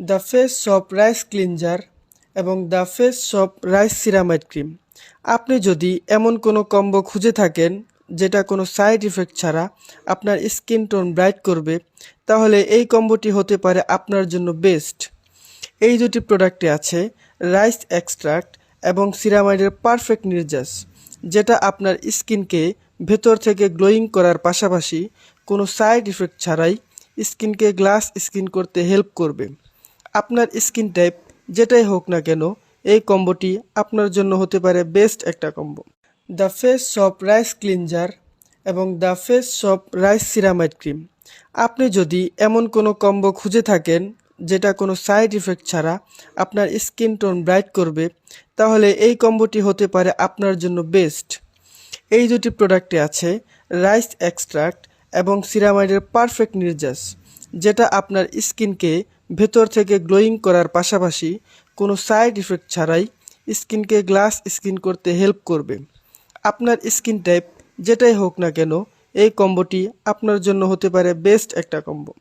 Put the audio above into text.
The Face Shop rice cleanser এবং the Face Shop rice ceramide cream. আপনি যদি এমন কোনো কম্বো খুঁজে থাকেন যেটা কোনো সাইড ইফেক্ট ছাড়া আপনার স্কিন টোন ব্রাইট করবে, তাহলে এই কম্বোটি হতে পারে আপনার জন্য বেস্ট। এই দুটি প্রোডাক্টে আছে রাইস এক্সট্রাক্ট এবং সিরামাইডের পারফেক্ট নির্যাস, যেটা আপনার স্কিনকে ভেতর থেকে গ্লোয়িং করার পাশাপাশি কোনো সাইড ইফেক্ট ছাড়াই স্কিনকে গ্লাস স্কিন করতে হেল্প করবে। আপনার স্কিন টাইপ যেটাই হোক না কেন, এই কম্বোটি আপনার জন্য হতে পারে বেস্ট একটা combo. The Face Shop rice cleanser এবং the Face Shop rice ceramide cream. আপনি যদি এমন কোনো কম্বো খুঁজে থাকেন যেটা কোনো সাইড ইফেক্ট ছাড়া আপনার স্কিন টোন ব্রাইট করবে, তাহলে এই কম্বোটি হতে পারে আপনার জন্য বেস্ট। এই দুটি প্রোডাক্টে আছে রাইস এক্সট্রাক্ট এবং সিরামাইডের পারফেক্ট নির্যাস, যেটা আপনার স্কিনকে ভেতর থেকে গ্লোয়িং করার পাশাপাশি কোনো সাইড ইফেক্ট ছাড়াই স্কিনকে গ্লাস স্কিন করতে হেল্প করবে। আপনার স্কিন টাইপ যেটাই হোক না কেন, এই কম্বোটি আপনার জন্য হতে পারে বেস্ট একটা কম্বো।